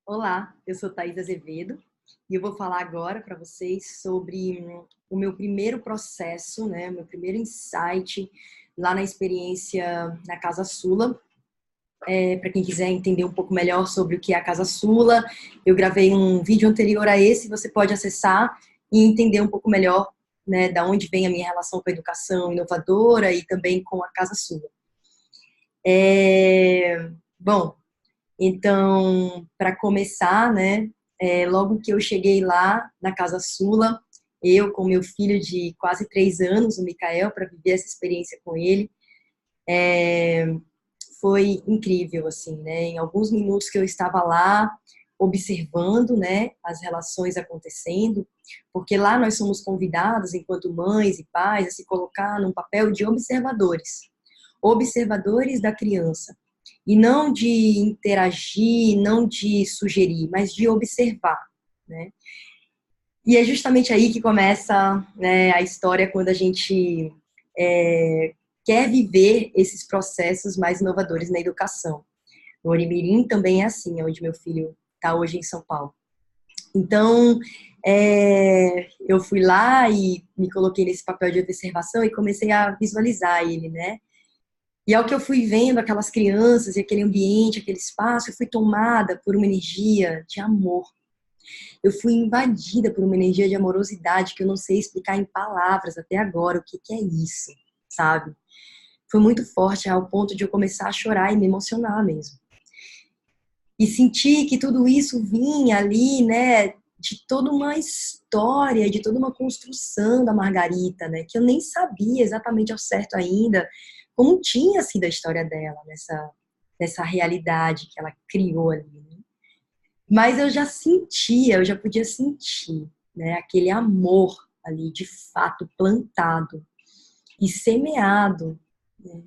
Olá, eu sou Thaís Azevedo e eu vou falar agora para vocês sobre o meu primeiro processo, né, o meu primeiro insight lá na experiência na Casa Sula. Para quem quiser entender um pouco melhor sobre o que é a Casa Sula, eu gravei um vídeo anterior a esse, você pode acessar e entender um pouco melhor, né, da onde vem a minha relação com a educação inovadora e também com a Casa Sula. Bom, então, para começar, né, logo que eu cheguei lá na Casa Sula, eu com meu filho de quase 3 anos, o Mikael, para viver essa experiência com ele, foi incrível, assim, né? Em alguns minutos que eu estava lá, observando, né, as relações acontecendo, porque lá nós somos convidados, enquanto mães e pais, a se colocar num papel de observadores da criança. E não de interagir, não de sugerir, mas de observar, né? E é justamente aí que começa, né, a história quando a gente quer viver esses processos mais inovadores na educação. No Orimirim também é assim, é onde meu filho está hoje em São Paulo. Então, eu fui lá e me coloquei nesse papel de observação e comecei a visualizar ele, né? E ao que eu fui vendo aquelas crianças e aquele ambiente, aquele espaço, eu fui tomada por uma energia de amor. Eu fui invadida por uma energia de amorosidade que eu não sei explicar em palavras até agora o que é isso, sabe? Foi muito forte ao ponto de eu começar a chorar e me emocionar mesmo. E sentir que tudo isso vinha ali, né, de toda uma história, de toda uma construção da Margarita, né, que eu nem sabia exatamente ao certo ainda como tinha sido a história dela nessa realidade que ela criou ali, né? Mas eu já sentia, eu já podia sentir, né, aquele amor ali de fato plantado e semeado, né?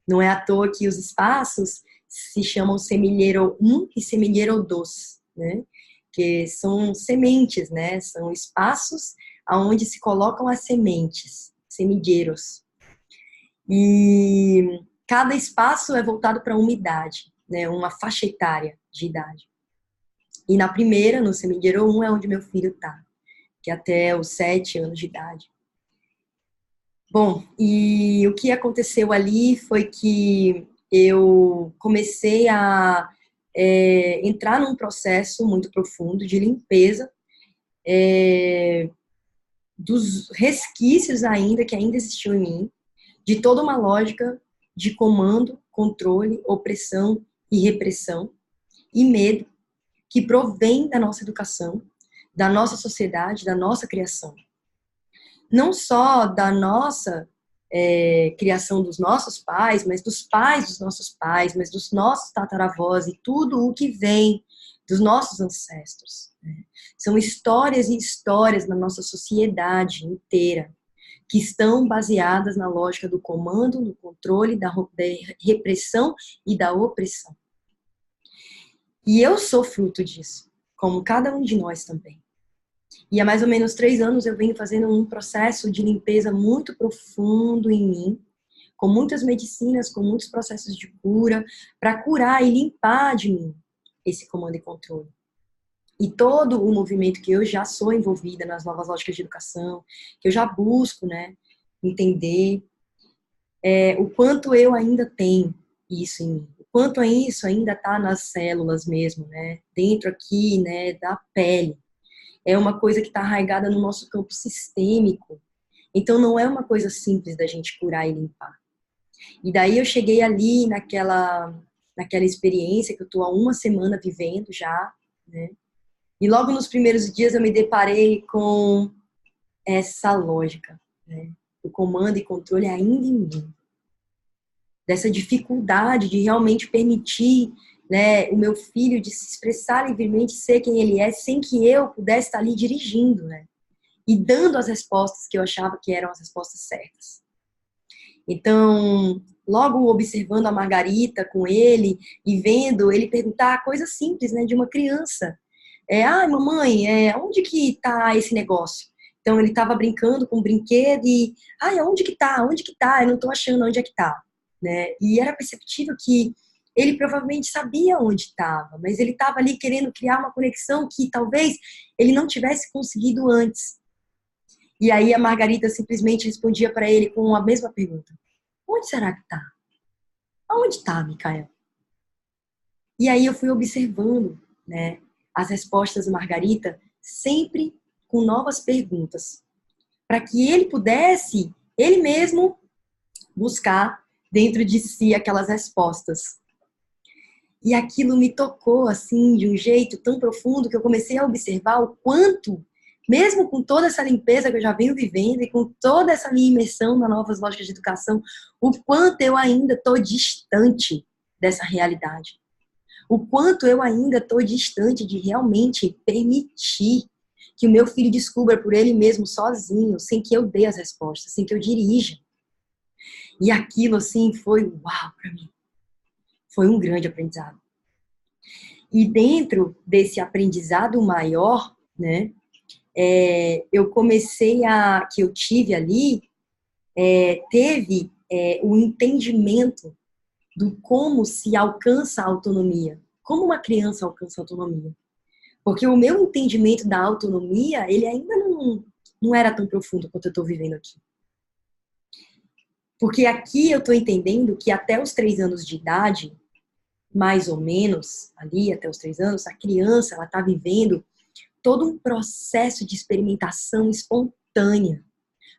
Não é à toa que os espaços se chamam Semillero 1 e Semillero 2, né? Que são sementes, né? São espaços onde se colocam as sementes, semilleros. E cada espaço é voltado para uma idade, né? Uma faixa etária de idade. E na primeira, no Semillero 1, é onde meu filho está, que é até os 7 anos de idade. Bom, e o que aconteceu ali foi que eu comecei a entrar num processo muito profundo de limpeza dos resquícios ainda que ainda existiam em mim, de toda uma lógica de comando, controle, opressão e repressão e medo que provém da nossa educação, da nossa sociedade, da nossa criação. Não só da nossa criação dos nossos pais, mas dos pais dos nossos pais, mas dos nossos tataravós e tudo o que vem dos nossos ancestros, né? São histórias e histórias na nossa sociedade inteira que estão baseadas na lógica do comando, do controle, da repressão e da opressão. E eu sou fruto disso, como cada um de nós também. E há mais ou menos 3 anos eu venho fazendo um processo de limpeza muito profundo em mim, com muitas medicinas, com muitos processos de cura, para curar e limpar de mim esse comando e controle. E todo o movimento que eu já sou envolvida nas novas lógicas de educação, que eu já busco, né, entender o quanto eu ainda tenho isso em mim, o quanto isso ainda está nas células mesmo, né, dentro aqui, né, da pele. É uma coisa que está arraigada no nosso campo sistêmico. Então, não é uma coisa simples da gente curar e limpar. E daí eu cheguei ali naquela experiência que eu estou há uma semana vivendo já, né? E logo nos primeiros dias eu me deparei com essa lógica, né? O comando e controle ainda em mim. Dessa dificuldade de realmente permitir, né, o meu filho de se expressar livremente, ser quem ele é, sem que eu pudesse estar ali dirigindo, né? E dando as respostas que eu achava que eram as respostas certas. Então, logo observando a Margarita com ele e vendo ele perguntar coisas simples, né, de uma criança. Mamãe, onde que tá esse negócio? Então, ele estava brincando com um brinquedo e, onde que tá? Onde que tá? Eu não tô achando onde é que tá, né? E era perceptível que Ele provavelmente sabia onde estava, mas ele estava ali querendo criar uma conexão que talvez ele não tivesse conseguido antes. E aí a Margarita simplesmente respondia para ele com a mesma pergunta: onde será que está? Aonde está, Micael? E aí eu fui observando, né, as respostas da Margarita, sempre com novas perguntas, para que ele pudesse, ele mesmo, buscar dentro de si aquelas respostas. E aquilo me tocou, assim, de um jeito tão profundo que eu comecei a observar o quanto, mesmo com toda essa limpeza que eu já venho vivendo e com toda essa minha imersão nas novas lógicas de educação, o quanto eu ainda estou distante dessa realidade. O quanto eu ainda estou distante de realmente permitir que o meu filho descubra por ele mesmo, sozinho, sem que eu dê as respostas, sem que eu dirija. E aquilo, assim, foi uau para mim. Foi um grande aprendizado. E dentro desse aprendizado maior, né, eu comecei que eu tive ali, teve o entendimento do como se alcança a autonomia. Como uma criança alcança a autonomia. Porque o meu entendimento da autonomia, ele ainda não era tão profundo quanto eu estou vivendo aqui. Porque aqui eu estou entendendo que até os 3 anos de idade, mais ou menos, ali até os 3 anos, a criança, ela está vivendo todo um processo de experimentação espontânea.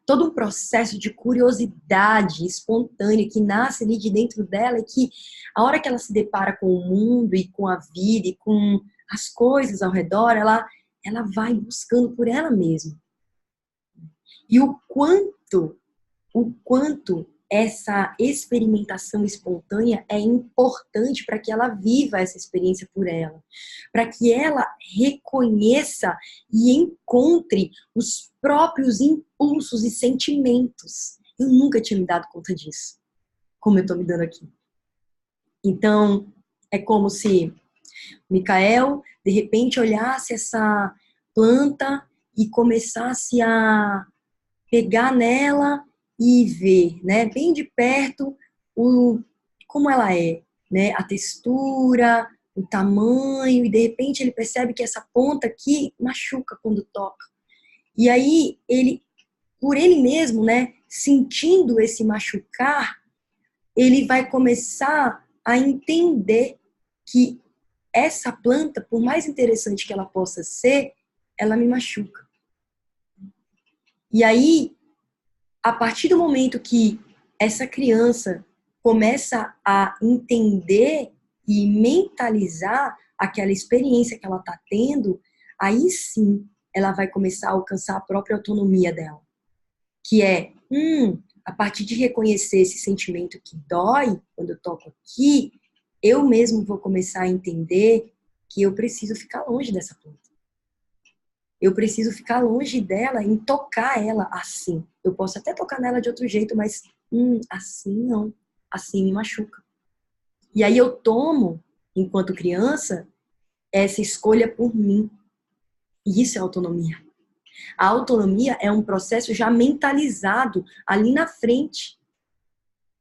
Todo um processo de curiosidade espontânea que nasce ali de dentro dela e que a hora que ela se depara com o mundo e com a vida e com as coisas ao redor, ela vai buscando por ela mesma. E o quanto essa experimentação espontânea é importante para que ela viva essa experiência por ela, para que ela reconheça e encontre os próprios impulsos e sentimentos. Eu nunca tinha me dado conta disso, como eu estou me dando aqui. Então, é como se Micael, de repente, olhasse essa planta e começasse a pegar nela e ver, né, bem de perto como ela é, né, a textura, o tamanho, e de repente ele percebe que essa ponta aqui machuca quando toca. E aí ele, por ele mesmo, né, sentindo esse machucar, ele vai começar a entender que essa planta, por mais interessante que ela possa ser, ela me machuca. E aí, a partir do momento que essa criança começa a entender e mentalizar aquela experiência que ela está tendo, aí sim ela vai começar a alcançar a própria autonomia dela. Que é, a partir de reconhecer esse sentimento que dói quando eu toco aqui, eu mesmo vou começar a entender que eu preciso ficar longe dessa planta. Eu preciso ficar longe dela, em tocar ela assim. Eu posso até tocar nela de outro jeito, mas assim não. Assim me machuca. E aí eu tomo, enquanto criança, essa escolha por mim. E isso é autonomia. A autonomia é um processo já mentalizado ali na frente.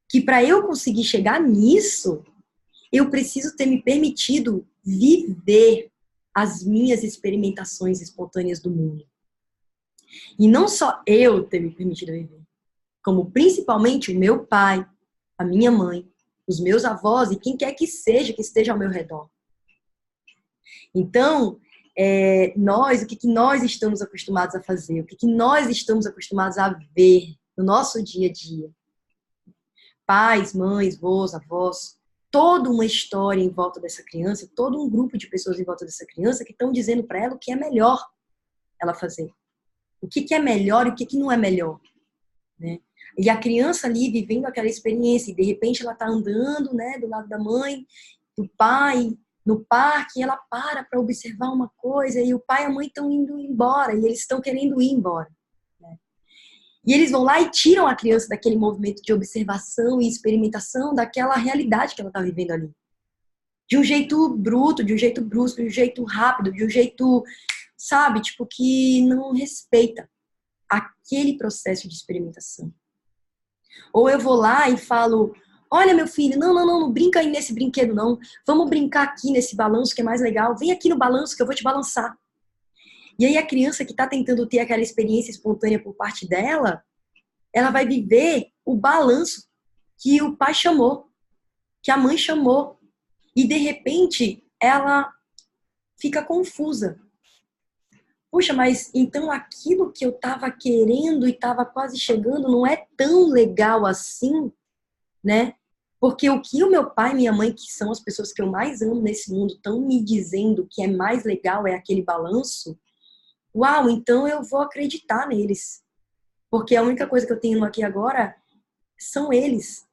Que para eu conseguir chegar nisso, eu preciso ter me permitido viver as minhas experimentações espontâneas do mundo. E não só eu ter me permitido viver, como principalmente o meu pai, a minha mãe, os meus avós e quem quer que seja que esteja ao meu redor. Então, o que nós estamos acostumados a fazer, o que nós estamos acostumados a ver no nosso dia a dia. Pais, mães, avós, avós, toda uma história em volta dessa criança, todo um grupo de pessoas em volta dessa criança que estão dizendo para ela o que é melhor ela fazer. O que é melhor e o que não é melhor. Né? E a criança ali vivendo aquela experiência, e de repente ela está andando, né, do lado da mãe, do pai, no parque, e ela para observar uma coisa, e o pai e a mãe estão indo embora, e eles estão querendo ir embora. Né? E eles vão lá e tiram a criança daquele movimento de observação e experimentação daquela realidade que ela está vivendo ali. De um jeito bruto, de um jeito brusco, de um jeito rápido, de um jeito, sabe, tipo, que não respeita aquele processo de experimentação. Ou eu vou lá e falo, Olha, meu filho, não brinca aí nesse brinquedo, não. Vamos brincar aqui nesse balanço que é mais legal. Vem aqui no balanço que eu vou te balançar. E aí a criança que está tentando ter aquela experiência espontânea por parte dela, ela vai viver o balanço que o pai chamou, que a mãe chamou. E de repente ela fica confusa. Puxa, mas então aquilo que eu estava querendo e estava quase chegando não é tão legal assim, né? Porque o que o meu pai e minha mãe, que são as pessoas que eu mais amo nesse mundo, estão me dizendo que é mais legal é aquele balanço. Uau, então eu vou acreditar neles. Porque a única coisa que eu tenho aqui agora são eles,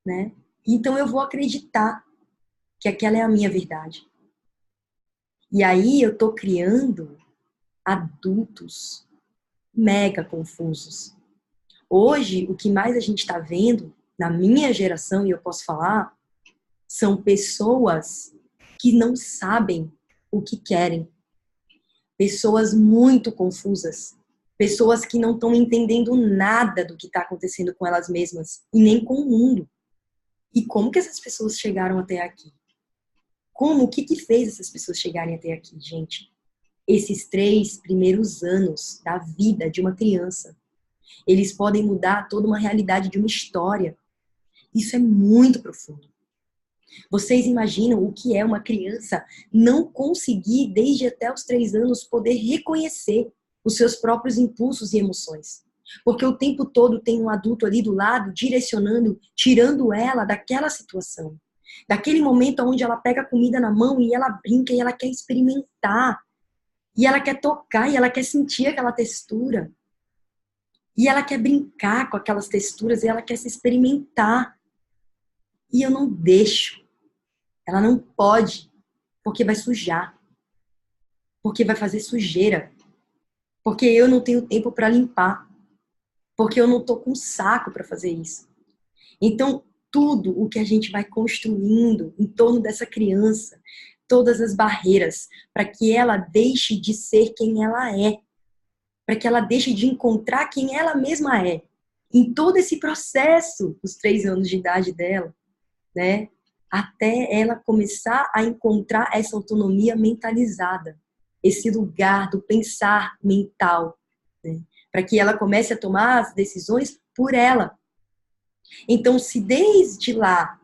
né? Então eu vou acreditar que aquela é a minha verdade. E aí eu tô criando adultos mega confusos. Hoje, o que mais a gente está vendo, na minha geração, e eu posso falar, são pessoas que não sabem o que querem. Pessoas muito confusas. Pessoas que não estão entendendo nada do que está acontecendo com elas mesmas e nem com o mundo. E como que essas pessoas chegaram até aqui? Como? O que que fez essas pessoas chegarem até aqui, gente? Esses 3 primeiros anos da vida de uma criança, eles podem mudar toda uma realidade de uma história. Isso é muito profundo. Vocês imaginam o que é uma criança não conseguir, desde até os 3 anos, poder reconhecer os seus próprios impulsos e emoções? Porque o tempo todo tem um adulto ali do lado, direcionando, tirando ela daquela situação. Daquele momento onde ela pega a comida na mão e ela brinca e ela quer experimentar. E ela quer tocar e ela quer sentir aquela textura. E ela quer brincar com aquelas texturas e ela quer se experimentar. E eu não deixo. Ela não pode, porque vai sujar. Porque vai fazer sujeira. Porque eu não tenho tempo para limpar. Porque eu não tô com saco para fazer isso. Então, tudo o que a gente vai construindo em torno dessa criança, todas as barreiras, para que ela deixe de ser quem ela é, para que ela deixe de encontrar quem ela mesma é. Em todo esse processo, os 3 anos de idade dela, né? Até ela começar a encontrar essa autonomia mentalizada, esse lugar do pensar mental, né? Para que ela comece a tomar as decisões por ela. Então, se desde lá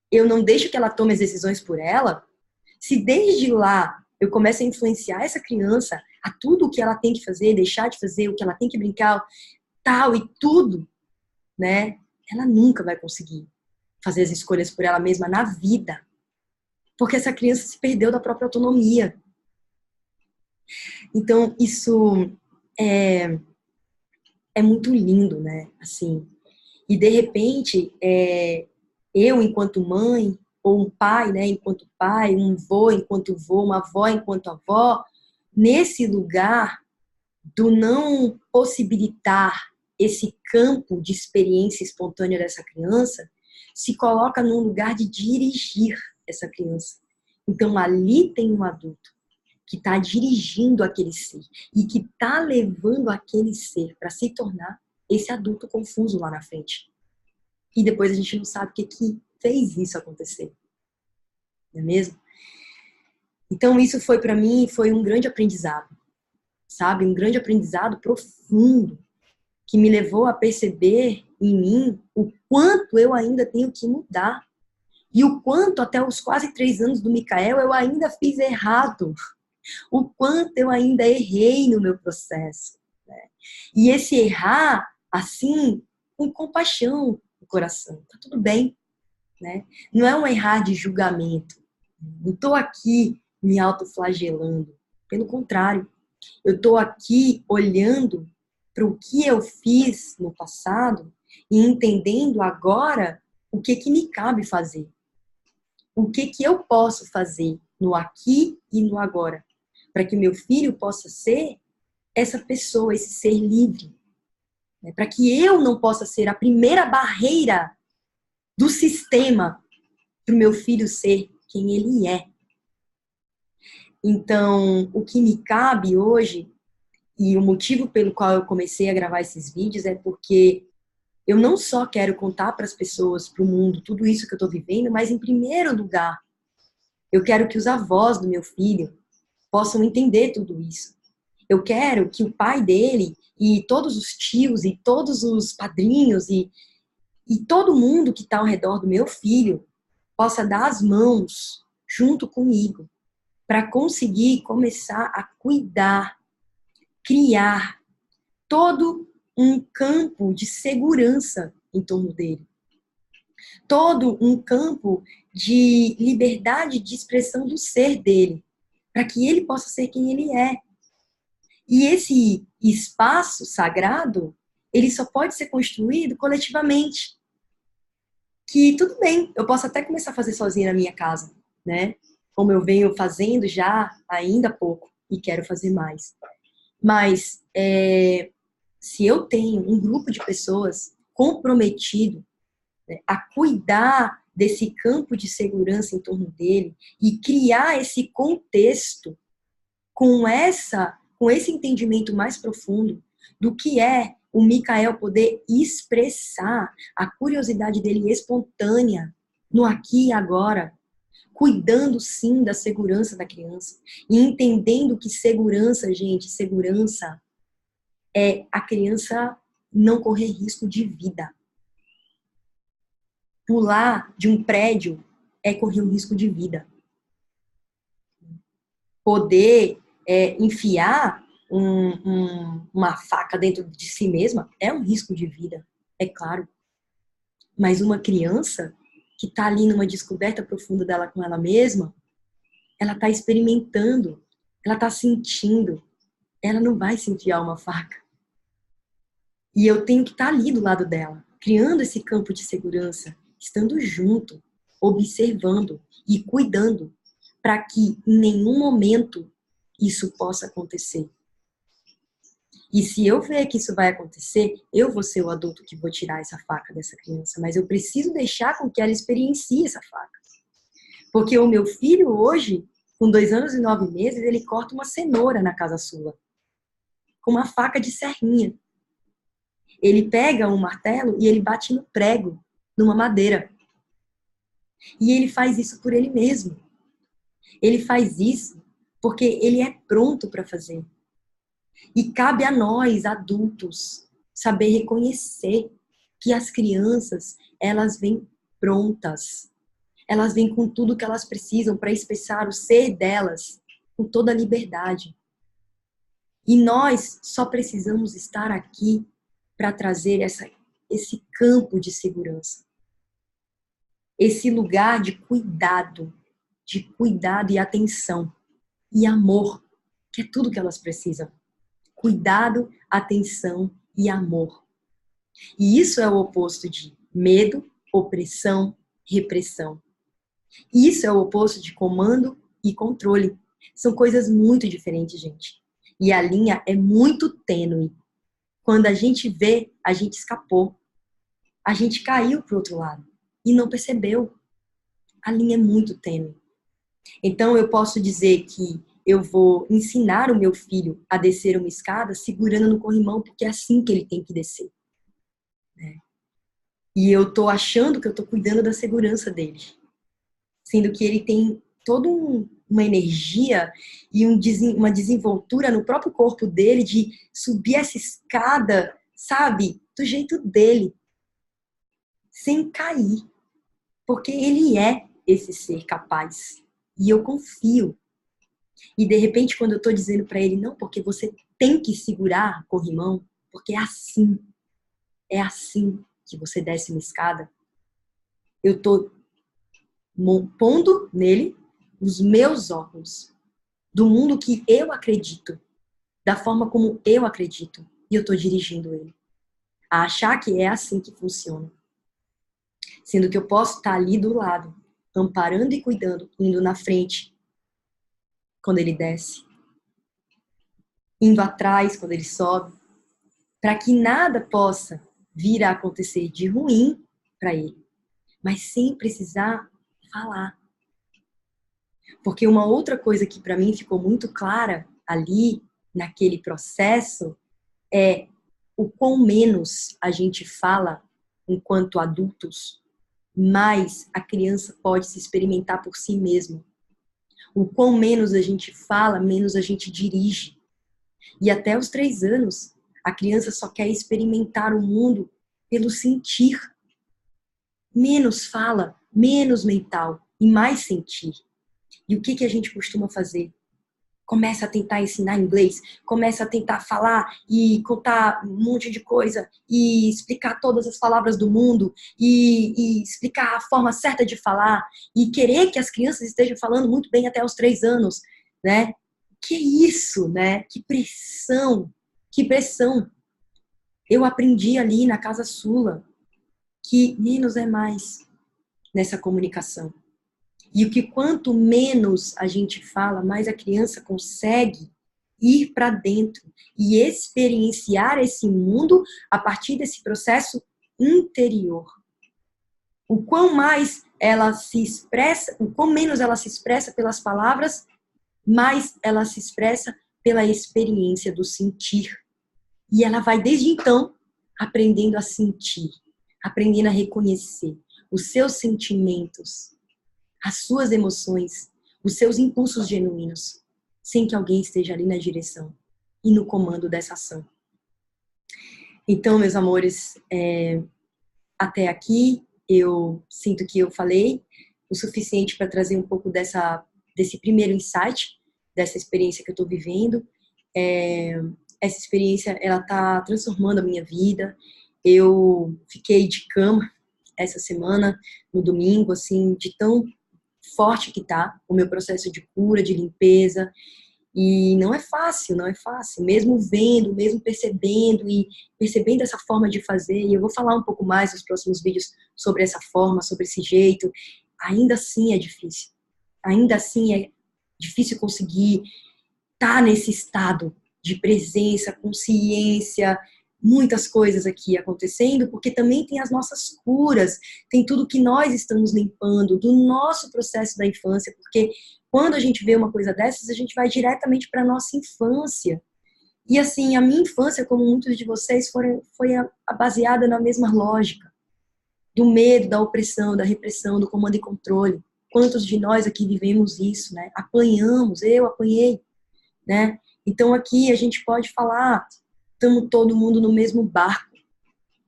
eu não deixo que ela tome as decisões por ela, se desde lá eu começo a influenciar essa criança a tudo o que ela tem que fazer, deixar de fazer, o que ela tem que brincar, tal e tudo, né? Ela nunca vai conseguir fazer as escolhas por ela mesma na vida. Porque essa criança se perdeu da própria autonomia. Então, isso é muito lindo, né? Assim, e de repente, eu enquanto mãe, ou um pai, né, enquanto pai, um vô enquanto vô, uma avó enquanto avó, nesse lugar do não possibilitar esse campo de experiência espontânea dessa criança, se coloca num lugar de dirigir essa criança. Então, ali tem um adulto que está dirigindo aquele ser e que está levando aquele ser para se tornar esse adulto confuso lá na frente. E depois a gente não sabe o que fez isso acontecer. Não é mesmo? Então, isso foi para mim, foi um grande aprendizado, sabe? Um grande aprendizado profundo, que me levou a perceber em mim o quanto eu ainda tenho que mudar. E o quanto, até os quase 3 anos do Micael, eu ainda fiz errado. O quanto eu ainda errei no meu processo. Né? E esse errar, assim, com compaixão no coração. Tá tudo bem. Né? Não é um errar de julgamento. Não estou aqui me autoflagelando. Pelo contrário, eu estou aqui olhando para o que eu fiz no passado e entendendo agora o que me cabe fazer. O que eu posso fazer no aqui e no agora, para que meu filho possa ser essa pessoa, esse ser livre. Né? Para que eu não possa ser a primeira barreira do sistema para o meu filho ser quem ele é. Então, o que me cabe hoje, e o motivo pelo qual eu comecei a gravar esses vídeos, é porque Eu não só quero contar para as pessoas, para o mundo, tudo isso que eu estou vivendo, mas em primeiro lugar, eu quero que os avós do meu filho possam entender tudo isso. Eu quero que o pai dele e todos os tios e todos os padrinhos e todo mundo que está ao redor do meu filho possa dar as mãos junto comigo para conseguir começar a cuidar, criar todo um campo de segurança em torno dele. Todo um campo de liberdade de expressão do ser dele, para que ele possa ser quem ele é. E esse espaço sagrado, ele só pode ser construído coletivamente. Que tudo bem, eu posso até começar a fazer sozinha na minha casa, né? Como eu venho fazendo já ainda há pouco e quero fazer mais. Mas se eu tenho um grupo de pessoas comprometido, né, a cuidar desse campo de segurança em torno dele e criar esse contexto com esse entendimento mais profundo do que é o Mikael poder expressar a curiosidade dele espontânea no aqui e agora, cuidando sim da segurança da criança e entendendo que segurança, gente, segurança é a criança não correr risco de vida. Pular de um prédio é correr um risco de vida. Poder enfiar uma faca dentro de si mesma é um risco de vida, é claro. Mas uma criança que está ali numa descoberta profunda dela com ela mesma, ela está experimentando, ela está sentindo, ela não vai se enfiar uma faca. E eu tenho que estar ali do lado dela, criando esse campo de segurança, estando junto, observando e cuidando, para que em nenhum momento isso possa acontecer. E se eu ver que isso vai acontecer, eu vou ser o adulto que vou tirar essa faca dessa criança, mas eu preciso deixar com que ela experiencie essa faca. Porque o meu filho hoje, com 2 anos e 9 meses, ele corta uma cenoura na casa sua, com uma faca de serrinha. Ele pega um martelo e ele bate no prego, numa madeira. E ele faz isso por ele mesmo. Ele faz isso porque ele é pronto para fazer. E cabe a nós, adultos, saber reconhecer que as crianças, elas vêm prontas. Elas vêm com tudo que elas precisam para expressar o ser delas com toda a liberdade. E nós só precisamos estar aqui para trazer esse campo de segurança. Esse lugar de cuidado e atenção. E amor, que é tudo que elas precisam. Cuidado, atenção e amor. E isso é o oposto de medo, opressão, repressão. Isso é o oposto de comando e controle. São coisas muito diferentes, gente. E a linha é muito tênue. Quando a gente vê, a gente escapou. A gente caiu para o outro lado e não percebeu. A linha é muito tênue. Então eu posso dizer que eu vou ensinar o meu filho a descer uma escada segurando no corrimão, porque é assim que ele tem que descer. Né? E eu tô achando que eu tô cuidando da segurança dele. Sendo que ele tem toda uma energia e uma desenvoltura no próprio corpo dele de subir essa escada, sabe? Do jeito dele. Sem cair. Porque ele é esse ser capaz. E eu confio. E de repente, quando eu estou dizendo para ele, não, porque você tem que segurar o corrimão, porque é assim que você desce uma escada, eu estou pondo nele os meus óculos, do mundo que eu acredito, da forma como eu acredito, e eu estou dirigindo ele a achar que é assim que funciona. Sendo que eu posso estar ali do lado, amparando e cuidando, indo na frente, quando ele desce, indo atrás quando ele sobe, para que nada possa vir a acontecer de ruim para ele, mas sem precisar falar. Porque uma outra coisa que para mim ficou muito clara ali, naquele processo, é o quão menos a gente fala enquanto adultos, mais a criança pode se experimentar por si mesma. O quão menos a gente fala, menos a gente dirige. E até os 3 anos, a criança só quer experimentar o mundo pelo sentir. Menos fala, menos mental e mais sentir. E o que a gente costuma fazer? Começa a tentar ensinar inglês, começa a tentar falar e contar um monte de coisa e explicar todas as palavras do mundo e explicar a forma certa de falar e querer que as crianças estejam falando muito bem até os 3 anos, né? Que isso, né? Que pressão, que pressão. Eu aprendi ali na Casa Sula que menos é mais nessa comunicação. E o que quanto menos a gente fala, mais a criança consegue ir para dentro e experienciar esse mundo a partir desse processo interior. O quão mais ela se expressa, o quão menos ela se expressa pelas palavras, mais ela se expressa pela experiência do sentir. E ela vai desde então aprendendo a sentir, aprendendo a reconhecer os seus sentimentos, as suas emoções, os seus impulsos genuínos, sem que alguém esteja ali na direção e no comando dessa ação. Então, meus amores, até aqui eu sinto que eu falei o suficiente para trazer um pouco desse primeiro insight, dessa experiência que eu estou vivendo. Essa experiência, ela está transformando a minha vida. Eu fiquei de cama essa semana, no domingo, assim, de tão forte que tá o meu processo de cura, de limpeza, e não é fácil, mesmo vendo, mesmo percebendo e percebendo essa forma de fazer, e eu vou falar um pouco mais nos próximos vídeos sobre essa forma, sobre esse jeito, ainda assim é difícil, ainda assim é difícil conseguir estar nesse estado de presença, consciência, muitas coisas aqui acontecendo, porque também tem as nossas curas, tem tudo que nós estamos limpando do nosso processo da infância, porque quando a gente vê uma coisa dessas, a gente vai diretamente para a nossa infância. E assim, a minha infância, como muitos de vocês, foi baseada na mesma lógica, do medo, da opressão, da repressão, do comando e controle. Quantos de nós aqui vivemos isso, né? Apanhamos, eu apanhei, né? Então aqui a gente pode falar, estamos todo mundo no mesmo barco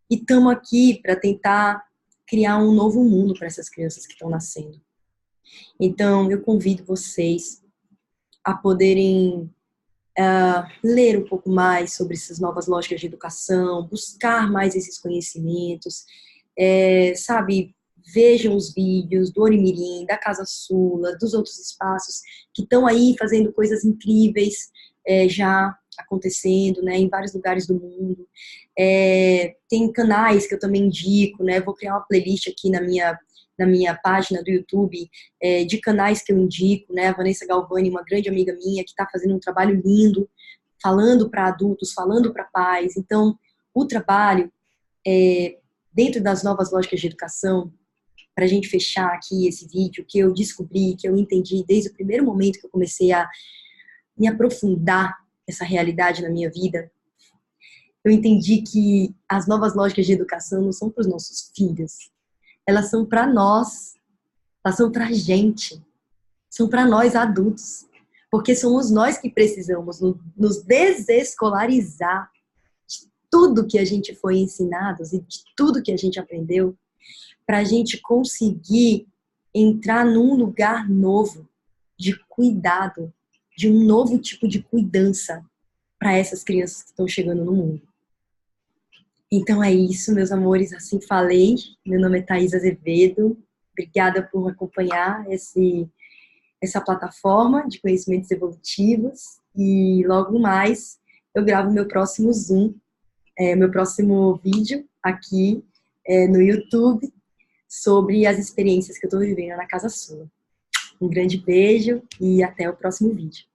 e estamos aqui para tentar criar um novo mundo para essas crianças que estão nascendo. Então eu convido vocês a poderem ler um pouco mais sobre essas novas lógicas de educação, buscar mais esses conhecimentos, sabe, vejam os vídeos do Orimirim, da Casa Sula, dos outros espaços que estão aí fazendo coisas incríveis, já acontecendo, né, em vários lugares do mundo. Tem canais que eu também indico, né, vou criar uma playlist aqui na minha página do YouTube, de canais que eu indico, né, a Vanessa Galvani, uma grande amiga minha, que está fazendo um trabalho lindo, falando para adultos, falando para pais. Então, o trabalho, dentro das novas lógicas de educação, para a gente fechar aqui esse vídeo, que eu descobri, que eu entendi desde o primeiro momento que eu comecei a me aprofundar essa realidade na minha vida, eu entendi que as novas lógicas de educação não são para os nossos filhos, elas são para nós, elas são para a gente, são para nós adultos, porque somos nós que precisamos nos desescolarizar de tudo que a gente foi ensinados e de tudo que a gente aprendeu, para a gente conseguir entrar num lugar novo de cuidado, de um novo tipo de cuidança para essas crianças que estão chegando no mundo. Então é isso, meus amores, assim falei. Meu nome é Thaís Azevedo. Obrigada por acompanhar essa plataforma de conhecimentos evolutivos. E logo mais eu gravo meu próximo Zoom, meu próximo vídeo aqui no YouTube sobre as experiências que eu estou vivendo na Casa Sula. Um grande beijo e até o próximo vídeo.